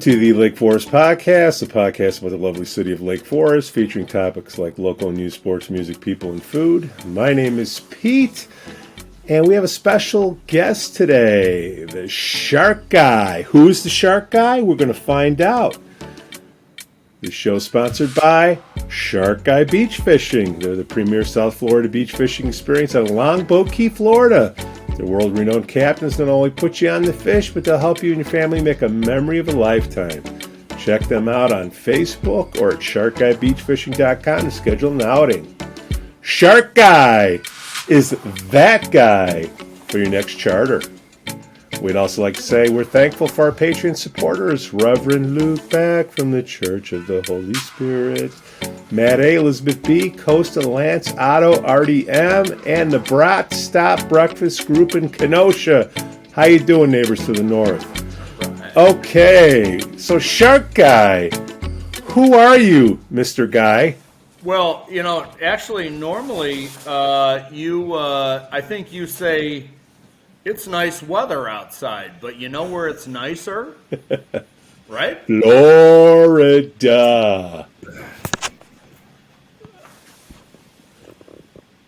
to the Lake Forest Podcast, a podcast about the lovely city of Lake Forest, featuring topics like local news, sports, music, people, and food. My name is Pete, and we have a special guest today, the Shark Guy. Who's the Shark Guy? We're going to find out. The show is sponsored by Shark Guy Beach Fishing. They're the premier South Florida beach fishing experience on Longboat Key, Florida. Their world-renowned captains not only put you on the fish, but they'll help you and your family make a memory of a lifetime. Check them out on Facebook or at sharkguybeachfishing.com to schedule an outing. Shark Guy is that guy for your next charter. We'd also like to say we're thankful for our Patreon supporters, Reverend Luke Beck from the Church of the Holy Spirit, Matt A., Elizabeth B., Costa, Lance, Otto, RDM, and the Brat Stop Breakfast Group in Kenosha. How you doing, neighbors to the north? Okay, so Shark Guy, who are you, Mr. Guy? Well, actually, normally, I think you say, it's nice weather outside, but you know where it's nicer? Right? Florida.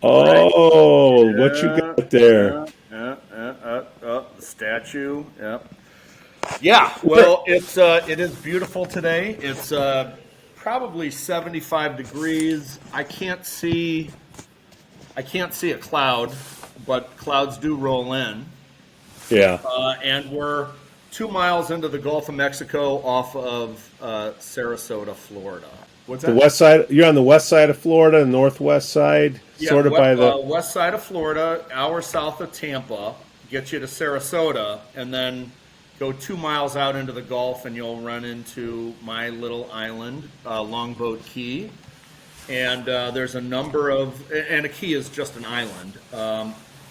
Oh, right. What you got there? The statue. Yeah. Well, it is beautiful today. It's probably 75 degrees. I can't see a cloud, but clouds do roll in. Yeah. And we're 2 miles into the Gulf of Mexico off of Sarasota, Florida. What's that? The west side. You're on the west side of Florida, northwest side, sort of by the west side of Florida, hour south of Tampa, get you to Sarasota, and then go 2 miles out into the Gulf, and you'll run into my little island, Longboat Key. And there's a number of, and a key is just an island.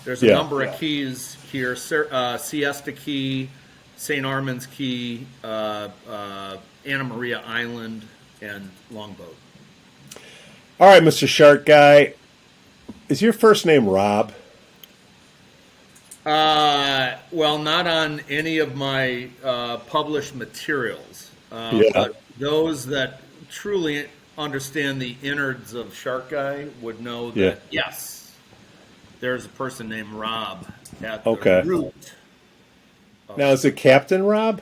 There's a number of keys here: Siesta Key, St. Armand's Key, Anna Maria Island, and Longboat. All right, Mr. Shark Guy, is your first name Rob? Well, not on any of my published materials. But those that truly understand the innards of Shark Guy would know that, yes, there's a person named Rob at the root. Now, is it Captain Rob?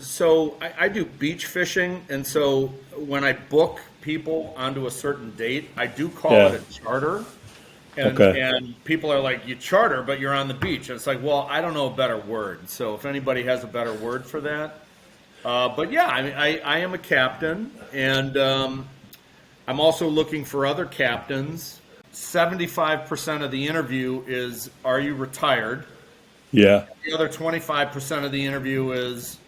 So I do beach fishing, and so when I book people onto a certain date, I do call it a charter. And people are like, you charter, but you're on the beach. And it's like, well, I don't know a better word. So if anybody has a better word for that. But yeah, I am a captain, and I'm also looking for other captains. 75% of the interview is, are you retired? Yeah. The other 25% of the interview is,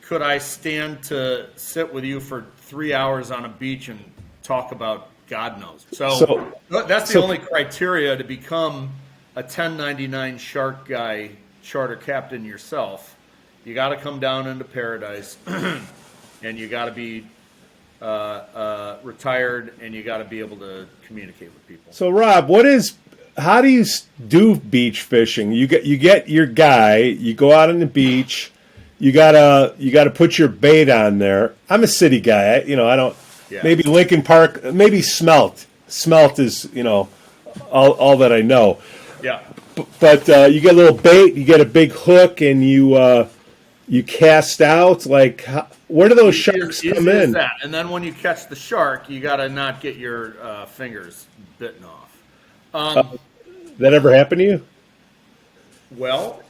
could I stand to sit with you for 3 hours on a beach and talk about God knows? So that's the only criteria to become a 1099 Shark Guy charter captain yourself. You got to come down into paradise, and you got to be retired, and you got to be able to communicate with people. So, Rob, how do you do beach fishing? You get your guy. You go out on the beach. You gotta put your bait on there. I'm a city guy. I don't. Yeah. Maybe Lincoln Park. Maybe smelt. Smelt is all that I know. Yeah. But you get a little bait. You get a big hook, and you cast out. Like, where do those sharks come in? That. And then when you catch the shark, you got to not get your fingers bitten off. That ever happened to you? Well,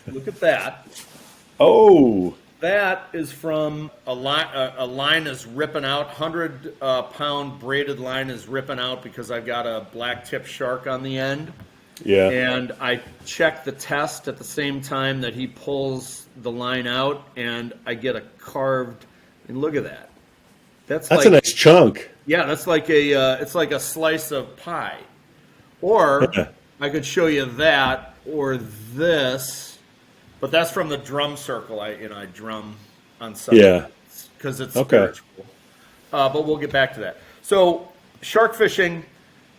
look at that. Oh. That is from a line is ripping out. 100-pound braided line is ripping out because I've got a black tip shark on the end. Yeah. And I check the test at the same time that he pulls the line out, and I get a carved. And look at that. That's a nice chunk. Yeah, that's like it's like a slice of pie. Or I could show you that or this, but that's from the drum circle. I drum on Sunday because it's spiritual. But we'll get back to that. So shark fishing,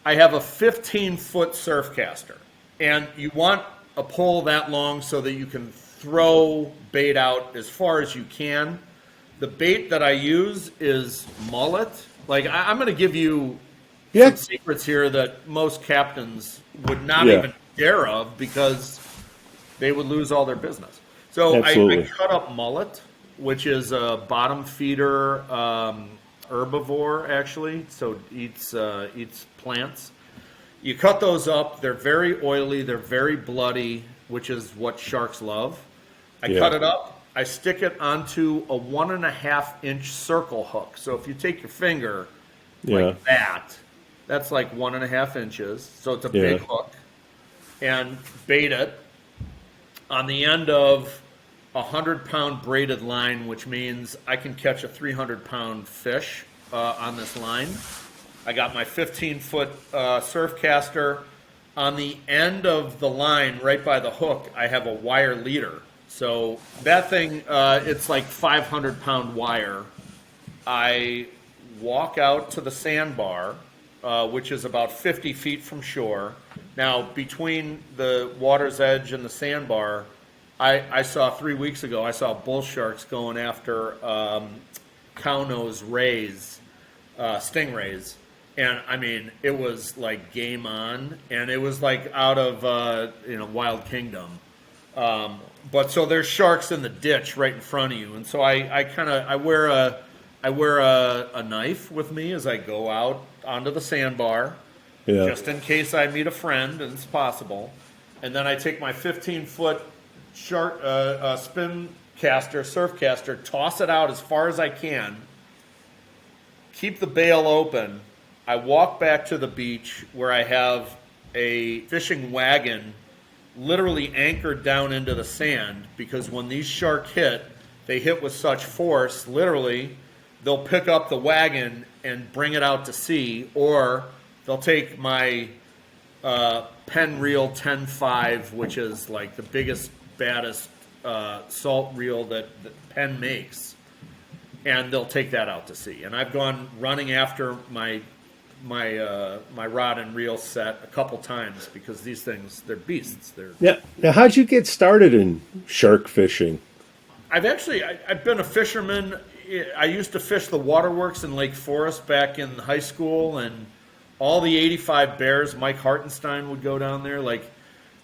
I have a 15-foot surf caster, and you want a pole that long so that you can throw bait out as far as you can. The bait that I use is mullet. Like I'm going to give you some secrets here that most captains would not even dare of because they would lose all their business. So I cut up mullet, which is a bottom feeder herbivore, actually. So eats plants. You cut those up. They're very oily. They're very bloody, which is what sharks love. I cut it up. I stick it onto a 1.5-inch circle hook. So if you take your finger like that, that's like 1.5 inches. So it's a big hook. And bait it on the end of a 100-pound braided line, which means I can catch a 300-pound fish on this line. I got my 15-foot surf caster. On the end of the line, right by the hook, I have a wire leader. So that thing, it's like 500-pound wire. I walk out to the sandbar, which is about 50 feet from shore. Now, between the water's edge and the sandbar, I saw 3 weeks ago, I saw bull sharks going after cow-nose rays, stingrays. And, I mean, it was like game on, and it was like out of, Wild Kingdom. But so there's sharks in the ditch right in front of you. And so I wear a knife with me as I go out onto the sandbar, just in case I meet a friend, and it's possible. And then I take my 15-foot shark spin caster, surf caster, toss it out as far as I can, keep the bail open. I walk back to the beach where I have a fishing wagon literally anchored down into the sand, because when these sharks hit, they hit with such force, literally, they'll pick up the wagon and bring it out to sea, or they'll take my Penn Reel 10.5, which is like the biggest, baddest salt reel that Penn makes, and they'll take that out to sea. And I've gone running after my rod and reel set a couple times, because these things, they're beasts. Now, how'd you get started in shark fishing? I've been a fisherman. I used to fish the waterworks in Lake Forest back in high school, and all the 85 bears, Mike Hartenstein would go down there. Wait,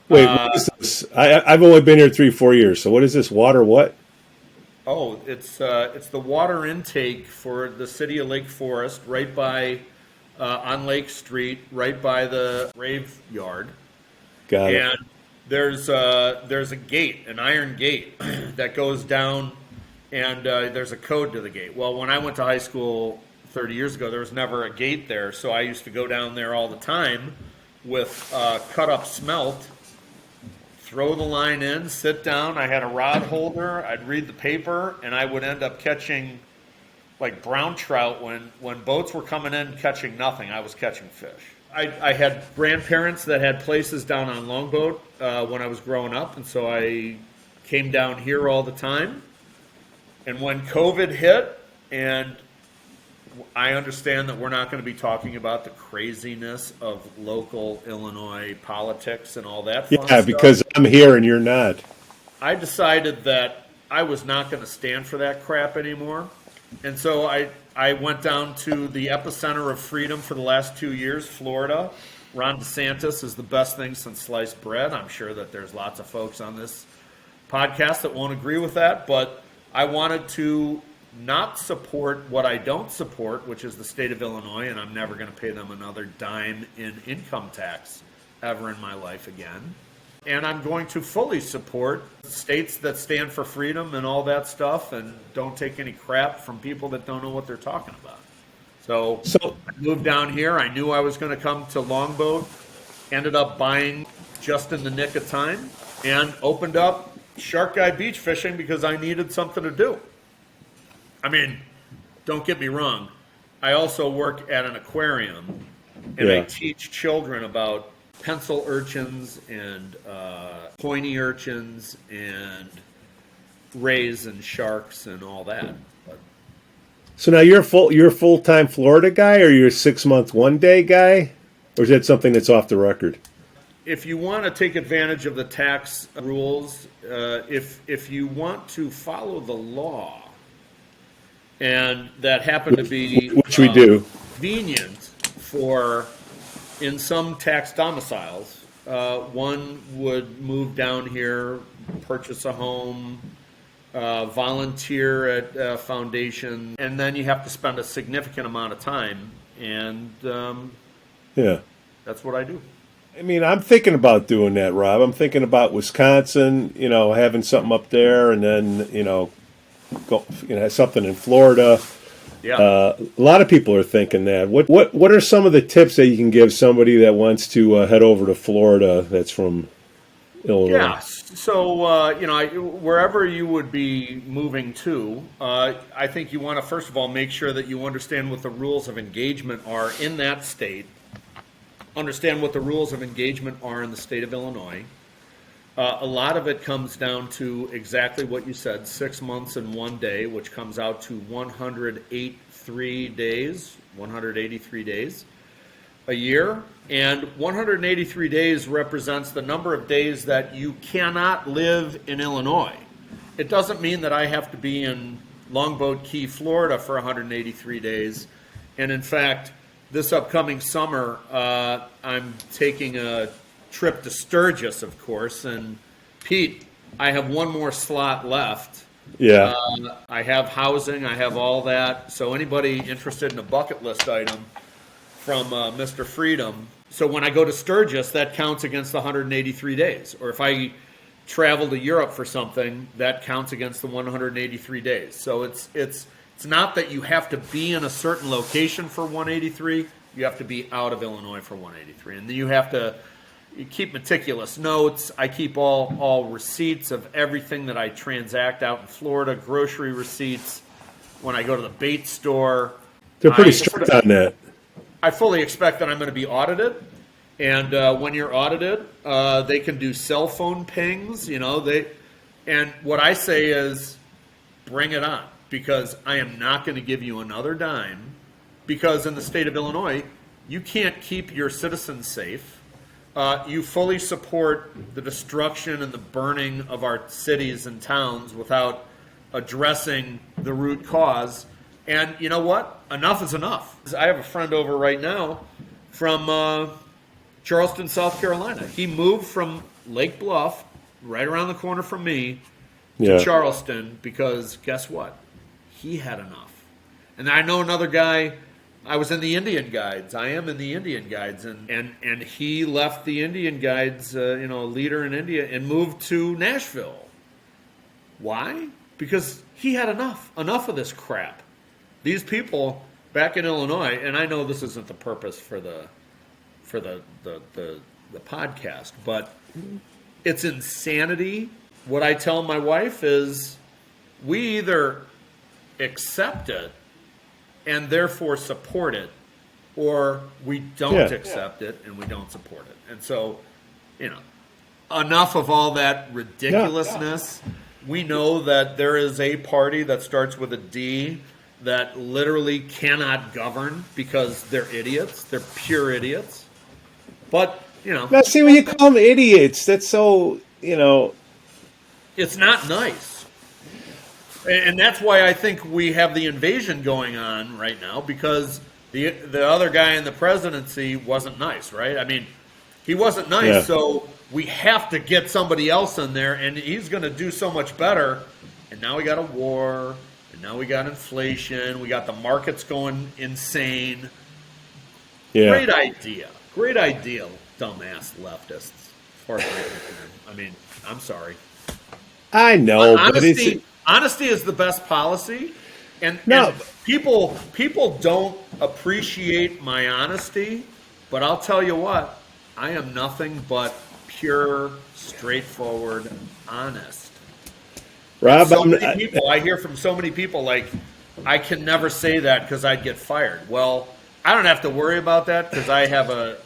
what is this? I've only been here 3-4 years. So what is this water? What? Oh, it's the water intake for the city of Lake Forest, right by on Lake Street, right by the graveyard. Got it. And there's a gate, an iron gate that goes down, and there's a code to the gate. Well, when I went to high school 30 years ago, there was never a gate there, so I used to go down there all the time with cut up smelt, throw the line in, sit down. I had a rod holder. I'd read the paper, and I would end up catching like brown trout when boats were coming in catching nothing. I was catching fish. I had grandparents that had places down on Longboat when I was growing up, and so I came down here all the time. And when COVID hit, and I understand that we're not going to be talking about the craziness of local Illinois politics and all that fun stuff. Because I'm here and you're not. I decided that I was not going to stand for that crap anymore. And so I went down to the epicenter of freedom for the last 2 years, Florida. Ron DeSantis is the best thing since sliced bread. I'm sure that there's lots of folks on this podcast that won't agree with that, but I wanted to not support what I don't support, which is the state of Illinois, and I'm never going to pay them another dime in income tax ever in my life again. And I'm going to fully support states that stand for freedom and all that stuff and don't take any crap from people that don't know what they're talking about. So I moved down here. I knew I was going to come to Longboat. Ended up buying just in the nick of time and opened up Shark Guy Beach Fishing because I needed something to do. I mean, don't get me wrong. I also work at an aquarium, and I teach children about pencil urchins and pointy urchins and rays and sharks and all that. So now you're a full-time Florida guy, or you're a 6-month, 1-day guy, or is that something that's off the record? if you want to take advantage of the tax rules, if you want to follow the law, and that happen to be which we do, convenient for in some tax domiciles, one would move down here, purchase a home, volunteer at a foundation, and then you have to spend a significant amount of time, and that's what I do. I mean, I'm thinking about doing that, Rob. I'm thinking about Wisconsin, having something up there, and then, something in Florida. Yeah. A lot of people are thinking that. What are some of the tips that you can give somebody that wants to head over to Florida that's from Illinois? Yeah. So, wherever you would be moving to, I think you want to, first of all, make sure that you understand what the rules of engagement are in that state. Understand what the rules of engagement are in the state of Illinois. A lot of it comes down to exactly what you said, 6 months and 1 day, which comes out to 183 days a year. And 183 days represents the number of days that you cannot live in Illinois. It doesn't mean that I have to be in Longboat Key, Florida for 183 days. And in fact, this upcoming summer, I'm taking a trip to Sturgis, of course. And Pete, I have one more slot left. Yeah. I have housing. I have all that. So anybody interested in a bucket list item from Mr. Freedom. So when I go to Sturgis, that counts against the 183 days. Or if I travel to Europe for something, that counts against the 183 days. So it's not that you have to be in a certain location for 183. You have to be out of Illinois for 183. And then you keep meticulous notes. I keep all receipts of everything that I transact out in Florida, grocery receipts, when I go to the bait store. They're pretty strict on that. I fully expect that I'm going to be audited. And when you're audited, they can do cell phone pings. And what I say is, bring it on. Because I am not going to give you another dime, because in the state of Illinois, you can't keep your citizens safe. You fully support the destruction and the burning of our cities and towns without addressing the root cause. And you know what? Enough is enough. I have a friend over right now from Charleston, South Carolina. He moved from Lake Bluff, right around the corner from me, to Charleston because guess what? He had enough. And I know another guy, I was in the Indian Guides. I am in the Indian Guides. And he left the Indian Guides, a leader in India, and moved to Nashville. Why? Because he had enough of this crap. These people back in Illinois, and I know this isn't the purpose for the podcast, but it's insanity. What I tell my wife is we either accept it and therefore support it, or we don't accept it and we don't support it. And so, enough of all that ridiculousness. We know that there is a party that starts with a D that literally cannot govern because they're idiots. They're pure idiots. But, Now, see, when you call them idiots, that's so, It's not nice. And that's why I think we have the invasion going on right now, because the other guy in the presidency wasn't nice, right? I mean, he wasn't nice, so we have to get somebody else in there, and he's going to do so much better. And now we got a war, and now we got inflation, we got the markets going insane. Yeah. Great idea, dumbass leftists. As far as I'm concerned. I mean, I'm sorry. I know, Honesty is the best policy, and people don't appreciate my honesty. But I'll tell you what, I am nothing but pure, straightforward, honest. Rob, I hear from so many people like, I can never say that because I'd get fired. Well, I don't have to worry about that because I have a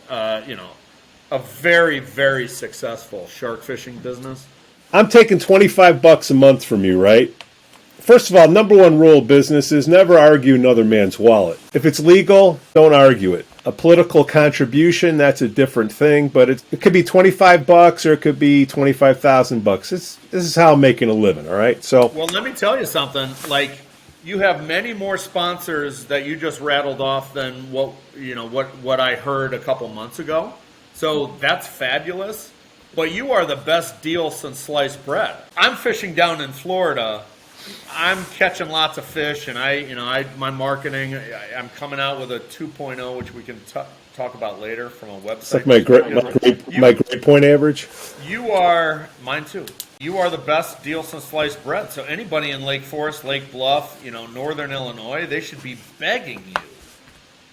very, very successful shark fishing business. I'm taking $25 a month from you, right? first of all, number one rule of business is never argue another man's wallet. If it's legal, don't argue it. A political contribution, that's a different thing, but it could be $25 or it could be $25,000. This is how I'm making a living, all right? So, well, let me tell you something. Like, you have many more sponsors that you just rattled off than what I heard a couple months ago. So that's fabulous. But you are the best deal since sliced bread. I'm fishing down in Florida. I'm catching lots of fish, and my marketing. I'm coming out with a 2.0, which we can talk about later from a website. Like my grade point average. You are mine too. You are the best deal since sliced bread. So anybody in Lake Forest, Lake Bluff, Northern Illinois, they should be begging you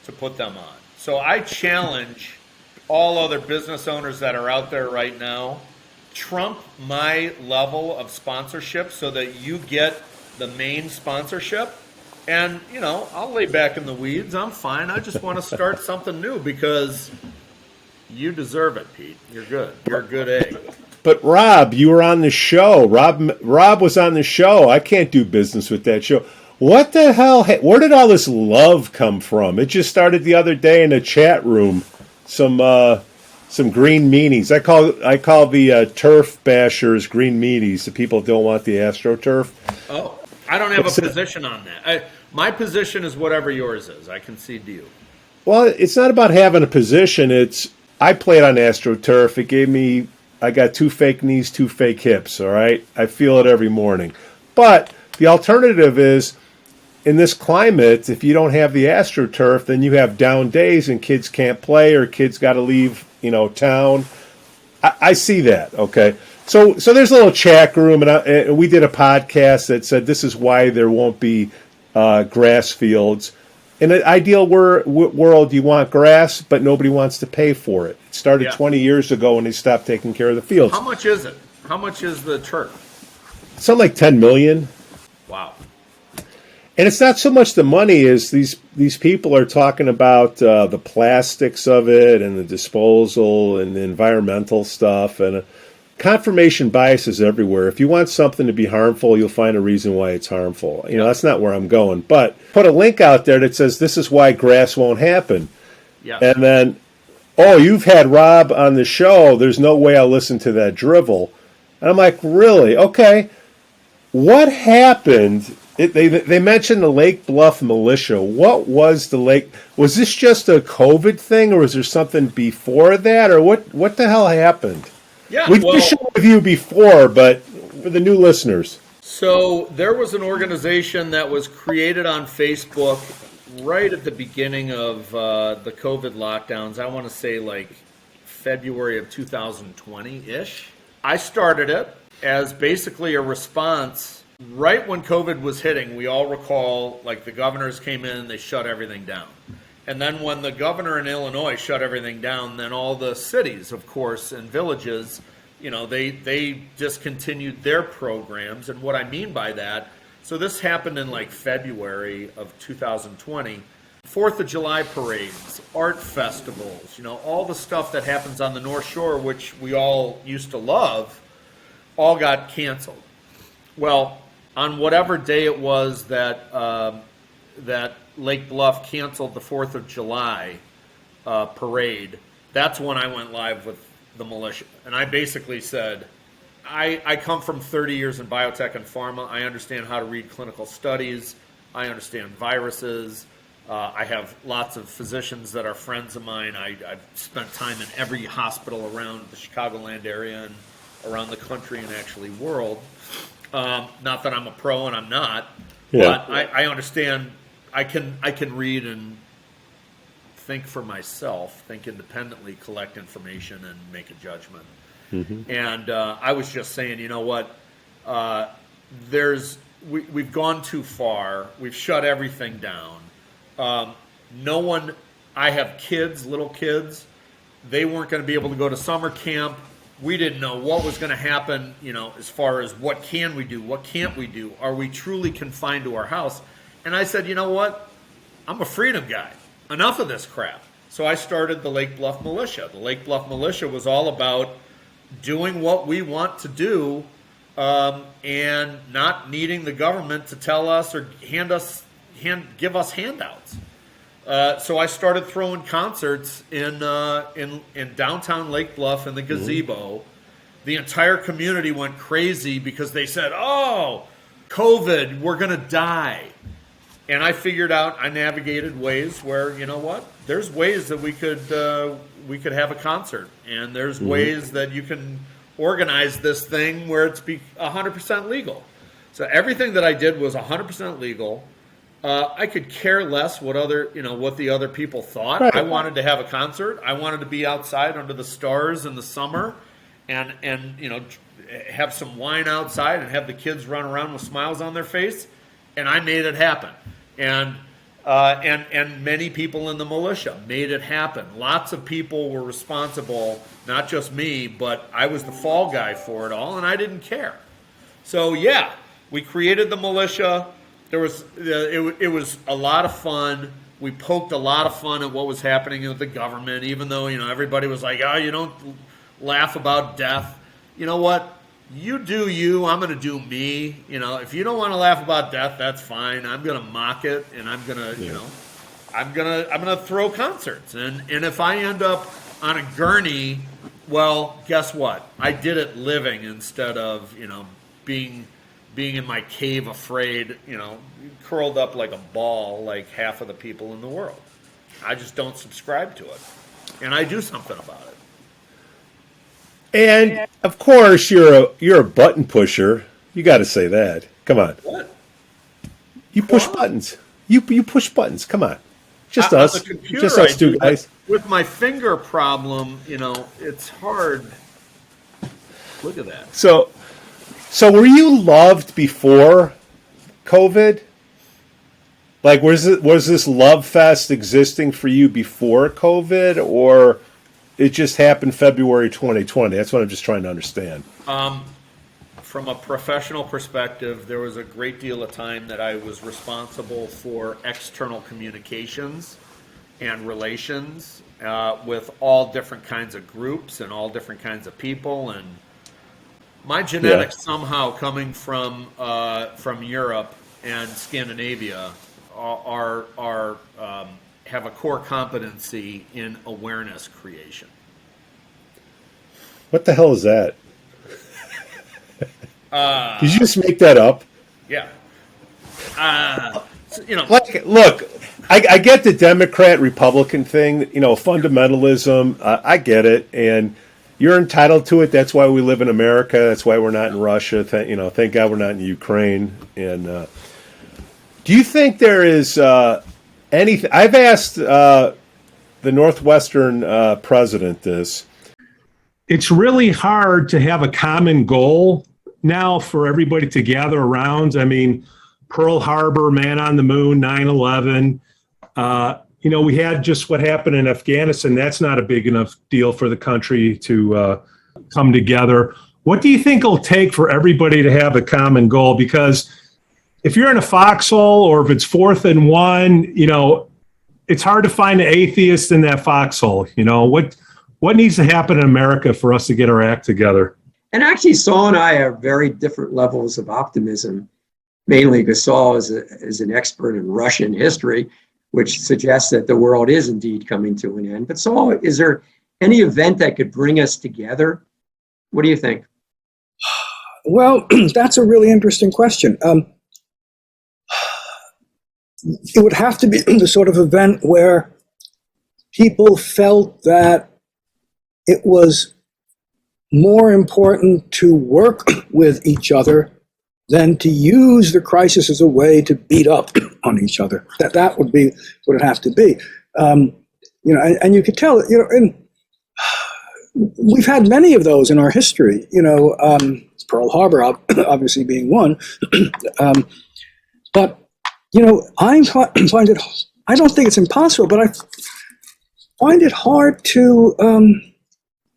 to put them on. So I challenge all other business owners that are out there right now, trump my level of sponsorship so that you get the main sponsorship. And, I'll lay back in the weeds. I'm fine. I just want to start something new because you deserve it, Pete. You're good. You're a good egg. But Rob, you were on the show. Rob was on the show. I can't do business with that show. What the hell? Where did all this love come from? It just started the other day in a chat room. Some green meanies. I call the turf bashers green meanies. The people that don't want the AstroTurf. Oh, I don't have a position on that. My position is whatever yours is. I concede to you. Well, it's not about having a position. I played on AstroTurf. It gave me. I got 2 fake knees, 2 fake hips. All right, I feel it every morning. But the alternative is, in this climate, if you don't have the AstroTurf, then you have down days and kids can't play or kids got to leave, town. I see that. Okay, so there's a little chat room, and we did a podcast that said this is why there won't be grass fields. In an ideal world, you want grass, but nobody wants to pay for it. It started 20 years ago when they stopped taking care of the fields. How much is it? How much is the turf? Something like $10 million. Wow. And it's not so much the money as these people are talking about the plastics of it and the disposal and the environmental stuff. And confirmation bias is everywhere. If you want something to be harmful, you'll find a reason why it's harmful. That's not where I'm going. But put a link out there that says this is why grass won't happen. Yeah. And then, you've had Rob on the show. There's no way I'll listen to that drivel. And I'm like, really? Okay. What happened? They mentioned the Lake Bluff militia. What was the lake? Was this just a COVID thing, or was there something before that, or what the hell happened? Yeah, we did a show with you before, but for the new listeners. So there was an organization that was created on Facebook right at the beginning of the COVID lockdowns. I want to say like February of 2020-ish. I started it as basically a response. Right when COVID was hitting, we all recall, like, the governors came in, they shut everything down. And then when the governor in Illinois shut everything down, then all the cities, of course, and villages, they discontinued their programs. And what I mean by that, so this happened in like February of 2020, 4th of July parades, art festivals, all the stuff that happens on the North Shore, which we all used to love, all got canceled. Well, on whatever day it was that Lake Bluff canceled the 4th of July parade, that's when I went live with the militia. And I basically said, I come from 30 years in biotech and pharma. I understand how to read clinical studies. I understand viruses. I have lots of physicians that are friends of mine. I've spent time in every hospital around the Chicagoland area and around the country and actually world. Not that I'm a pro and I'm not, but I understand. I can read and think for myself, think independently, collect information, and make a judgment. Mm-hmm. And I was just saying, you know what? We've gone too far. We've shut everything down. No one. I have kids, little kids. They weren't going to be able to go to summer camp. We didn't know what was going to happen, as far as what can we do, what can't we do? Are we truly confined to our house? And I said, you know what? I'm a freedom guy. Enough of this crap. So I started the Lake Bluff Militia. The Lake Bluff Militia was all about doing what we want to do and not needing the government to tell us or give us handouts. So I started throwing concerts in downtown Lake Bluff in the gazebo. The entire community went crazy because they said, "Oh, COVID, we're going to die." And I navigated ways where, you know what? There's ways that we could have a concert, and there's ways that you can organize this thing where it's 100% legal. So everything that I did was 100% legal. I could care less what the other people thought. Right. I wanted to have a concert. I wanted to be outside under the stars in the summer, and have some wine outside and have the kids run around with smiles on their face, and I made it happen. And many people in the militia made it happen. Lots of people were responsible, not just me, but I was the fall guy for it all, and I didn't care. So yeah, we created the militia. It was a lot of fun. We poked a lot of fun at what was happening with the government, even though everybody was like, "Oh, you don't laugh about death." You know what? You do you. I'm going to do me. If you don't want to laugh about death, that's fine. I'm going to mock it, and I'm going to, I'm going to throw concerts. And if I end up on a gurney, well, guess what? I did it living instead of, being in my cave afraid, curled up like a ball like half of the people in the world. I just don't subscribe to it. And I do something about it. And of course, you're a button pusher. You got to say that. Come on. What? You push buttons. You push buttons. Come on. Just on us. The computer, just us two guys. With my finger problem, it's hard. Look at that. So were you loved before COVID? Like, was this love fest existing for you before COVID, or it just happened February 2020? That's what I'm just trying to understand. From a professional perspective, there was a great deal of time that I was responsible for external communications and relations with all different kinds of groups and all different kinds of people. And my genetics somehow coming from Europe and Scandinavia have a core competency in awareness creation. What the hell is that? Did you just make that up? Yeah. Look, I get the Democrat-Republican thing, fundamentalism. I get it, and you're entitled to it. That's why we live in America. That's why we're not in Russia. Thank God we're not in Ukraine. And do you think there is anything? I've asked the Northwestern president this. It's really hard to have a common goal now for everybody to gather around. I mean, Pearl Harbor, Man on the Moon, 9/11. We had just what happened in Afghanistan. That's not a big enough deal for the country to come together. What do you think it'll take for everybody to have a common goal? Because if you're in a foxhole, or if it's 4th and 1, it's hard to find an atheist in that foxhole. What needs to happen in America for us to get our act together? And actually, Saul and I are very different levels of optimism, mainly because Saul is an expert in Russian history, which suggests that the world is indeed coming to an end. But Saul, is there any event that could bring us together? What do you think? Well, that's a really interesting question. It would have to be the sort of event where people felt that it was more important to work with each other than to use the crisis as a way to beat up on each other. That would be what it have to be. And you could tell, and we've had many of those in our history. Pearl Harbor obviously being one, but I find it. I don't think it's impossible, but I find it hard to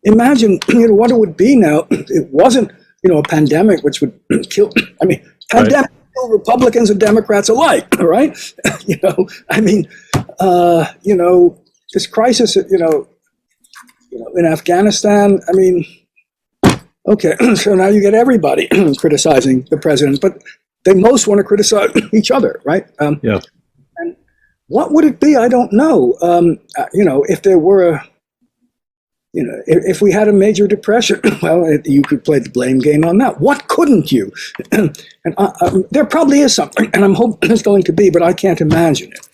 imagine what it would be now. It wasn't a pandemic which would kill. I mean, pandemic kill Republicans and Democrats alike, right? This crisis, in Afghanistan. I mean, Okay, so now you get everybody criticizing the president, but they most want to criticize each other, right? Yeah. And what would it be? I don't know. If there were if we had a major depression, well, you could play the blame game on that. What couldn't you? And there probably is something, and I'm hoping there's going to be, but I can't imagine it.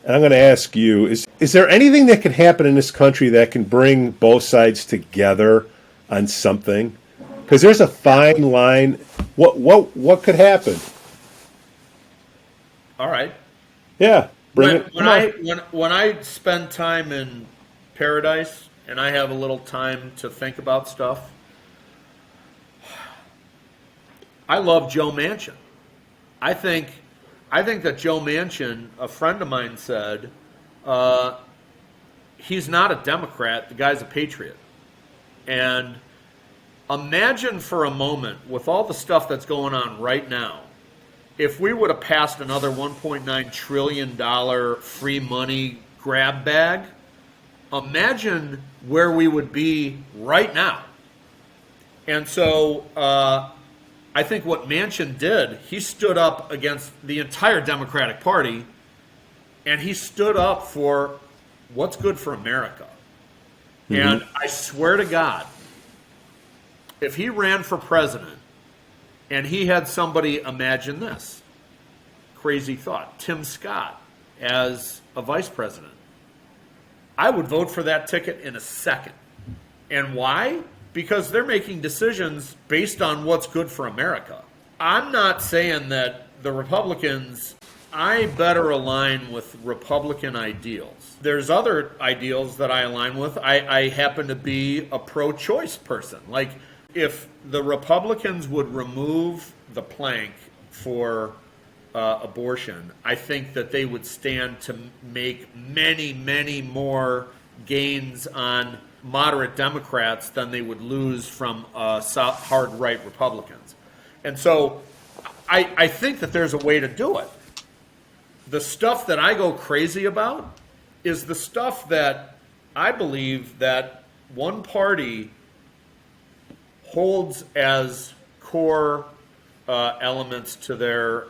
And I'm going to ask you, is there anything that can happen in this country that can bring both sides together on something? Because there's a fine line. What could happen? All right. Yeah. When I spend time in paradise and I have a little time to think about stuff, I love Joe Manchin. I think that Joe Manchin, a friend of mine said, he's not a Democrat, the guy's a patriot. And imagine for a moment, with all the stuff that's going on right now, if we would have passed another $1.9 trillion free money grab bag, imagine where we would be right now. And so I think what Manchin did, he stood up against the entire Democratic Party, and he stood up for what's good for America. Mm-hmm. And I swear to God, if he ran for president and he had somebody, imagine this, crazy thought, Tim Scott as a vice president, I would vote for that ticket in a second. And why? Because they're making decisions based on what's good for America. I'm not saying that the Republicans, I better align with Republican ideals. There's other ideals that I align with. I happen to be a pro-choice person. Like, if the Republicans would remove the plank for abortion, I think that they would stand to make many, many more gains on moderate Democrats than they would lose from hard right Republicans. And so I think that there's a way to do it. The stuff that I go crazy about is the stuff that I believe that one party holds as core elements to their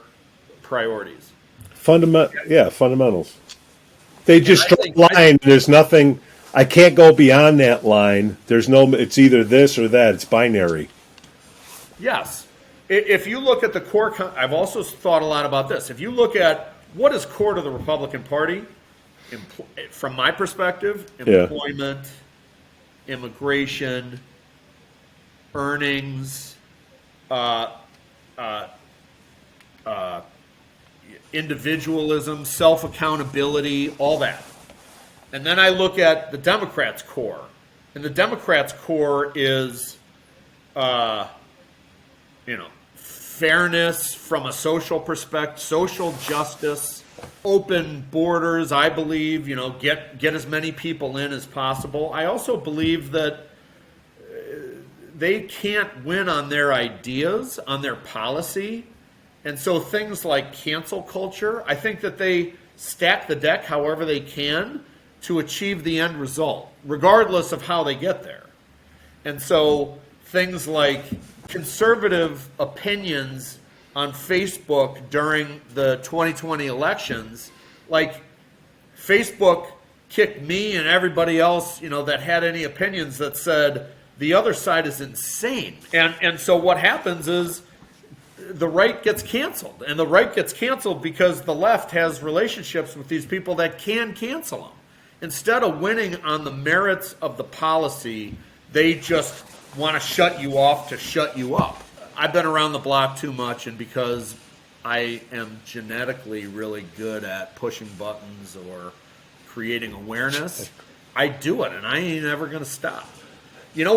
priorities. Fundamentals. They just draw a line. There's nothing. I can't go beyond that line. There's no. It's either this or that. It's binary. Yes. If you look at the core, I've also thought a lot about this. If you look at what is core to the Republican Party, from my perspective, employment, immigration, earnings, individualism, self-accountability, all that. And then I look at the Democrats' core. And the Democrats' core is, fairness from a social perspective, social justice, open borders, I believe, get as many people in as possible. I also believe that they can't win on their ideas, on their policy. And so things like cancel culture, I think that they stack the deck however they can to achieve the end result, regardless of how they get there. And so things like conservative opinions on Facebook during the 2020 elections, like Facebook kicked me and everybody else, that had any opinions that said the other side is insane. And so what happens is the right gets canceled. And the right gets canceled because the left has relationships with these people that can cancel them. Instead of winning on the merits of the policy, they just want to shut you off to shut you up. I've been around the block too much, and because I am genetically really good at pushing buttons or creating awareness, I do it, and I ain't ever going to stop. You know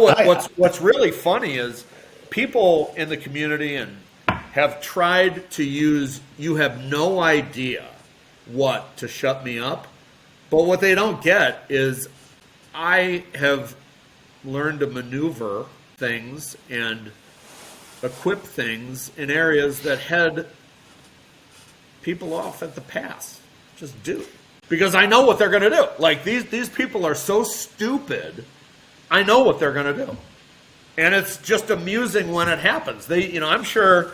what's really funny is people in the community and have tried to use, you have no idea what to shut me up, but what they don't get is I have learned to maneuver things and equip things in areas that head people off at the pass. Just do. Because I know what they're going to do. Like, these people are so stupid, I know what they're going to do. And it's just amusing when it happens. I'm sure,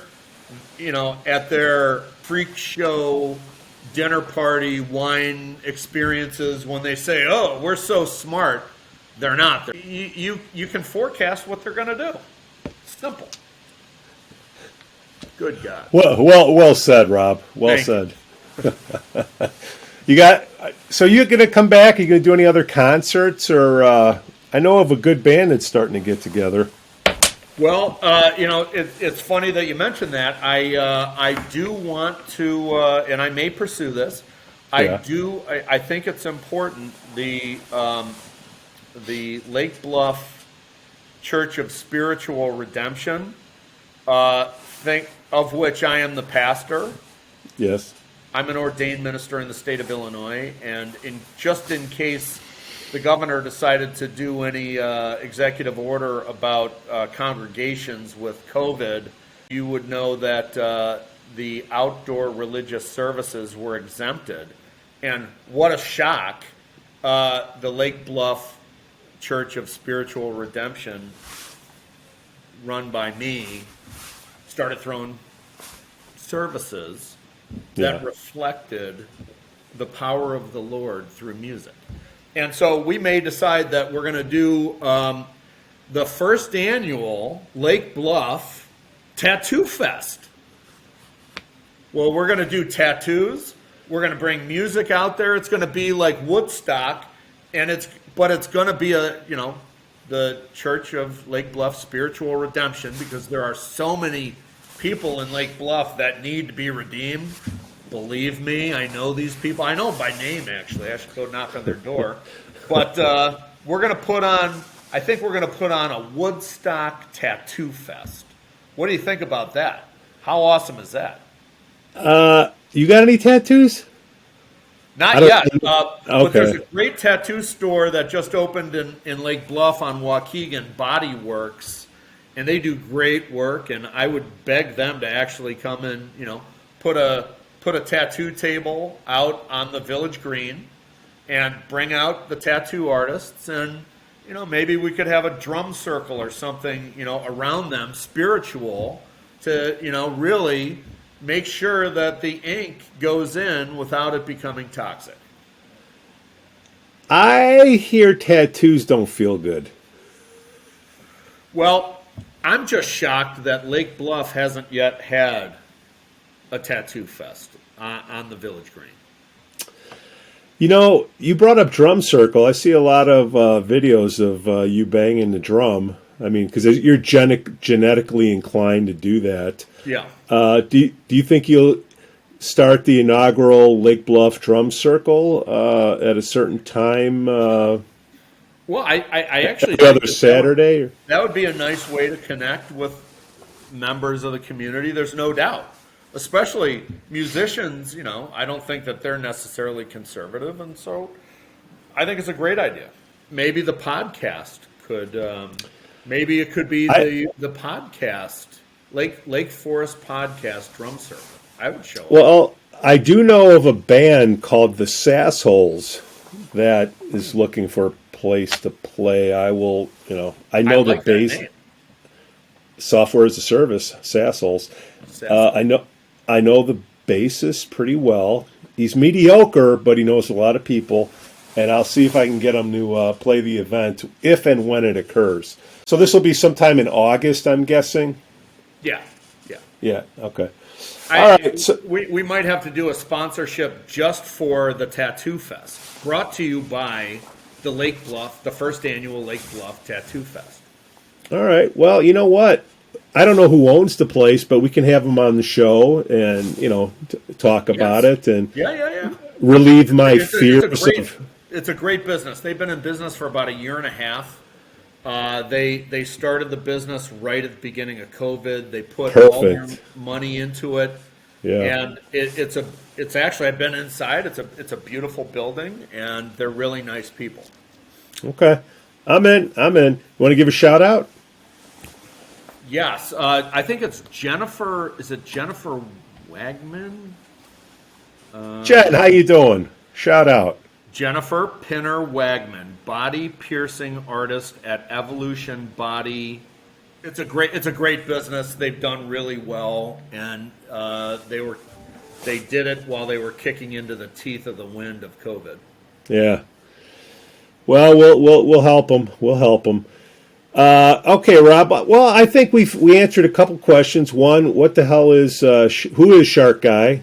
at their freak show dinner party wine experiences, when they say, "Oh, we're so smart," they're not. You can forecast what they're going to do. Simple. Good God. Well said, Rob. Well said. So you're going to come back? Are you going to do any other concerts? Or I know of a good band that's starting to get together. Well, it's funny that you mentioned that. I do want to, and I may pursue this. I think it's important. The Lake Bluff Church of Spiritual Redemption, of which I am the pastor. Yes. I'm an ordained minister in the state of Illinois, and just in case the governor decided to do any executive order about congregations with COVID, you would know that the outdoor religious services were exempted. And what a shock. The Lake Bluff Church of Spiritual Redemption, run by me, started throwing services that reflected the power of the Lord through music. And so we may decide that we're going to do the first annual Lake Bluff Tattoo Fest. Well, we're going to do tattoos. We're going to bring music out there. It's going to be like Woodstock, but it's going to be the Church of Lake Bluff Spiritual Redemption, because there are so many people in Lake Bluff that need to be redeemed. Believe me, I know these people. I know them by name, actually. I should go knock on their door. But we're going to put on a Woodstock Tattoo Fest. What do you think about that? How awesome is that? You got any tattoos? Not yet. Okay. But there's a great tattoo store that just opened in Lake Bluff on Waukegan, Body Works, and they do great work. And I would beg them to actually come and put a tattoo table out on the village green and bring out the tattoo artists, and maybe we could have a drum circle or something around them, spiritual, to really make sure that the ink goes in without it becoming toxic. I hear tattoos don't feel good. Well, I'm just shocked that Lake Bluff hasn't yet had a tattoo fest on the village green. You brought up drum circle. I see a lot of videos of you banging the drum. I mean, because you're genetically inclined to do that. Yeah. Do you think you'll start the inaugural Lake Bluff Drum Circle at a certain time? Well, I actually every other Saturday. That would be a nice way to connect with members of the community. There's no doubt. Especially musicians, I don't think that they're necessarily conservative, and so I think it's a great idea. Maybe the podcast could, maybe it could be the podcast, Lake Forest Podcast Drum Circle. I would show up. Well, I do know of a band called the Sassholes that is looking for a place to play. I know the bass. Software as a Service, Sassholes. I know the bassist pretty well. He's mediocre, but he knows a lot of people, and I'll see if I can get him to play the event if and when it occurs. So this will be sometime in August, I'm guessing? Yeah. Yeah, okay. All right. So, we might have to do a sponsorship just for the Tattoo Fest, brought to you by the first annual Lake Bluff Tattoo Fest. All right. Well, you know what? I don't know who owns the place, but we can have them on the show and, talk about it and relieve my fears. It's a great business. They've been in business for about a year and a half. They started the business right at the beginning of COVID. They put all their money into it. Yeah. And it's actually, I've been inside. It's a beautiful building, and they're really nice people. Okay. I'm in. You want to give a shout out? Yes, I think it's Jennifer. Is it Jennifer Wagman? Jen, how you doing? Shout out. Jennifer Pinner Wagman, body piercing artist at Evolution Body It's a great business. They've done really well, and they did it while they were kicking into the teeth of the wind of COVID. Yeah. Well, we'll help them. We'll help them. Okay, Rob. Well, I think we answered a couple questions. One, what the hell is who is Shark Guy,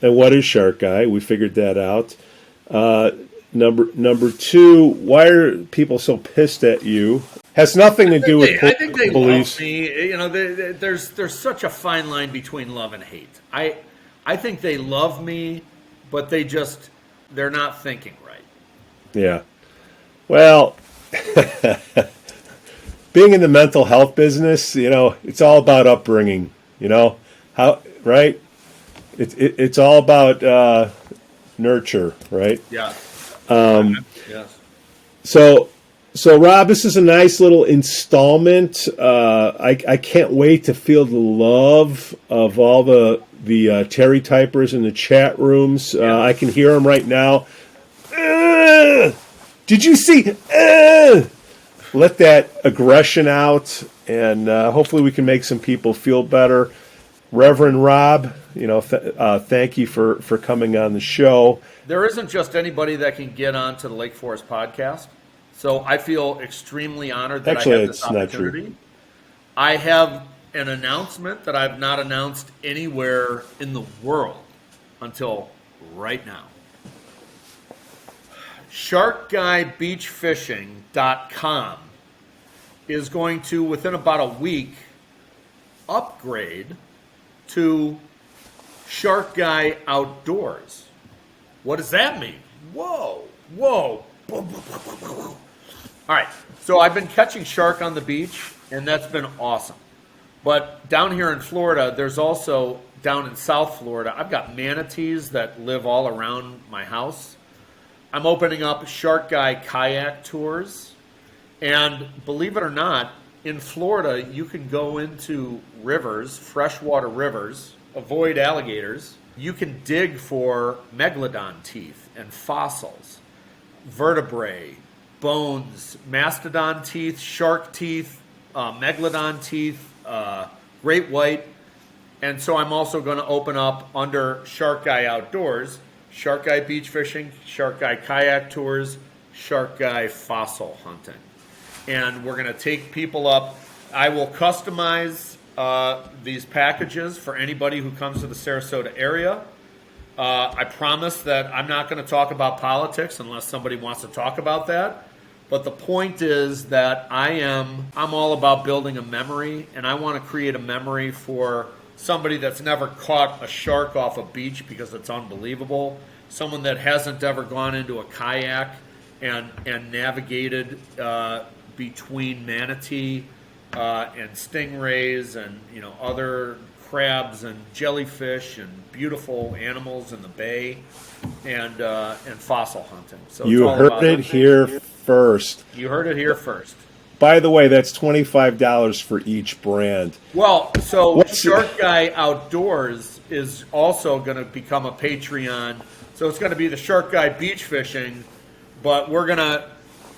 and what is Shark Guy? We figured that out. Number two, why are people so pissed at you? Has nothing to do with I think they police. love me. You know, there's such a fine line between love and hate. I think they love me, but they're not thinking right. Yeah. Well, being in the mental health business, it's all about upbringing. Right? It's all about nurture, right? Yeah. Yes. So Rob, this is a nice little installment. I can't wait to feel the love of all the Terry typers in the chat rooms. I can hear them right now. Did you see? Let that aggression out, and hopefully we can make some people feel better. Reverend Rob, thank you for coming on the show. There isn't just anybody that can get onto the Lake Forest podcast, so I feel extremely honored that I have this opportunity. Not true. I have an announcement that I've not announced anywhere in the world until right now. SharkGuyBeachFishing.com is going to, within about a week, upgrade to Shark Guy Outdoors. What does that mean? Whoa. All right, so I've been catching shark on the beach, and that's been awesome. But down here in Florida, there's also, down in South Florida, I've got manatees that live all around my house. I'm opening up Shark Guy kayak tours. And believe it or not, in Florida, you can go into rivers, freshwater rivers, avoid alligators. You can dig for megalodon teeth and fossils, vertebrae, bones, mastodon teeth, shark teeth, megalodon teeth, great white. And so I'm also going to open up under Shark Guy Outdoors, Shark Guy Beach Fishing, Shark Guy Kayak Tours, Shark Guy Fossil Hunting. And we're going to take people up. I will customize these packages for anybody who comes to the Sarasota area. I promise that I'm not going to talk about politics unless somebody wants to talk about that. But the point is that I'm all about building a memory, and I want to create a memory for somebody that's never caught a shark off a beach because it's unbelievable, someone that hasn't ever gone into a kayak and navigated between manatee and stingrays and other crabs and jellyfish and beautiful animals in the bay and fossil hunting. So you heard it here first. You heard it here first. By the way, that's $25 for each brand. Well, so Shark Guy Outdoors is also going to become a Patreon. So it's going to be the Shark Guy Beach Fishing, but we're going to,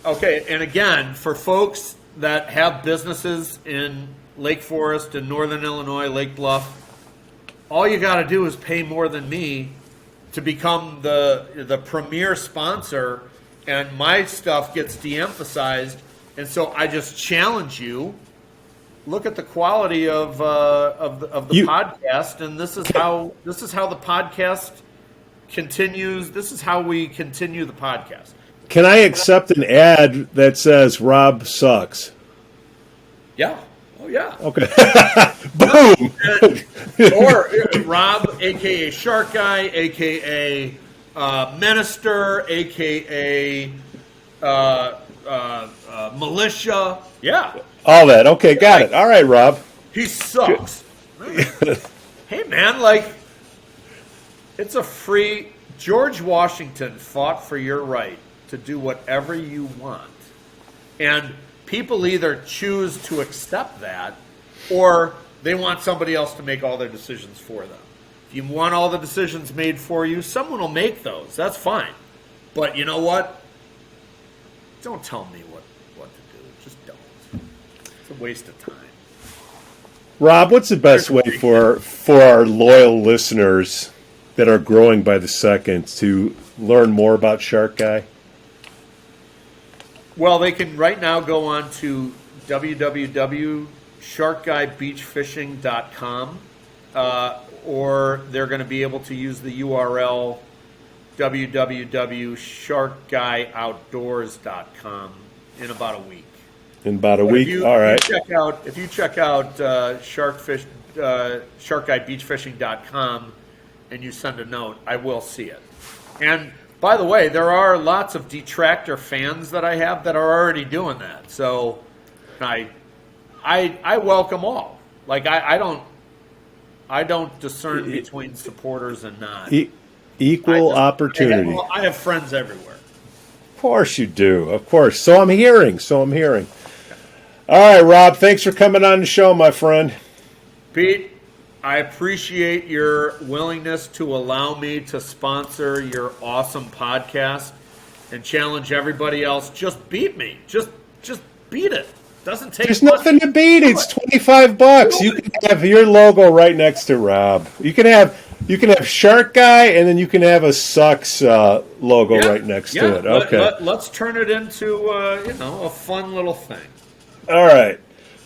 and again, for folks that have businesses in Lake Forest and Northern Illinois, Lake Bluff, all you got to do is pay more than me to become the premier sponsor, and my stuff gets de-emphasized. And so I just challenge you. Look at the quality of the podcast, and this is how the podcast continues. This is how we continue the podcast. Can I accept an ad that says Rob sucks? Yeah. Oh yeah. Okay. Boom. Or Rob, aka Shark Guy, aka Minister, aka Militia. Yeah. All that. Okay, got it. All right, Rob. He sucks. Hey man, it's a free. George Washington fought for your right to do whatever you want. And people either choose to accept that or they want somebody else to make all their decisions for them. If you want all the decisions made for you, someone will make those. That's fine. But you know what? Don't tell me what to do. Just don't. It's a waste of time. Rob, what's the best way for our loyal listeners that are growing by the second to learn more about Shark Guy? Well, they can right now go on to www.sharkguybeachfishing.com, or they're going to be able to use the URL www.sharkguyoutdoors.com in about a week. In about a week? All right. If you check out sharkguybeachfishing.com and you send a note, I will see it. And by the way, there are lots of detractor fans that I have that are already doing that. So I welcome all. Like I don't discern between supporters and not. Equal opportunity. I have friends everywhere. Of course you do. Of course. So I'm hearing. All right, Rob, thanks for coming on the show, my friend. Pete, I appreciate your willingness to allow me to sponsor your awesome podcast and challenge everybody else. Just beat me. Just beat it. Doesn't take There's much. nothing to beat. It's $25. You can have your logo right next to Rob. You can have Shark Guy, and then you can have a Sucks logo right next to it. Okay. Let's turn it into a fun little thing. All right.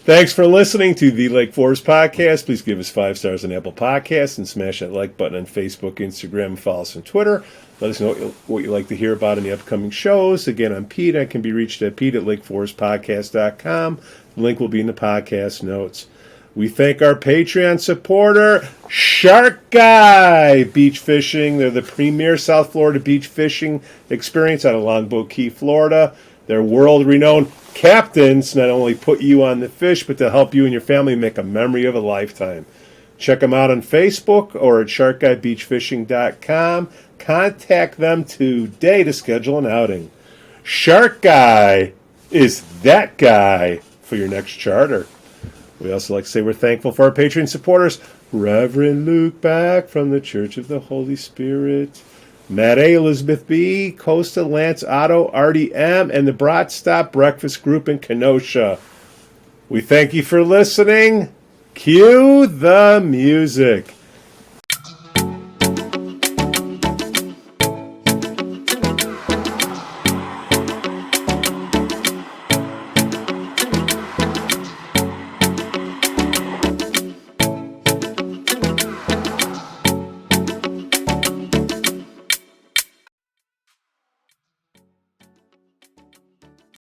Thanks for listening to the Lake Forest Podcast. Please give us 5 stars on Apple Podcasts and smash that like button on Facebook, Instagram, and follow us on Twitter. Let us know what you'd like to hear about in the upcoming shows. Again, I'm Pete. I can be reached at pete@lakeforestpodcast.com. The link will be in the podcast notes. We thank our Patreon supporter, Shark Guy Beach Fishing. They're the premier South Florida beach fishing experience out of Longboat Key, Florida. Their world-renowned captains not only put you on the fish, but to help you and your family make a memory of a lifetime. Check them out on Facebook or at sharkguybeachfishing.com. Contact them today to schedule an outing. Shark Guy is that guy for your next charter. We also like to say we're thankful for our Patreon supporters, Reverend Luke Back from the Church of the Holy Spirit, Matt A., Elizabeth B., Costa, Lance Otto, Artie M., and the Brat Stop Breakfast Group in Kenosha. We thank you for listening. Cue the music.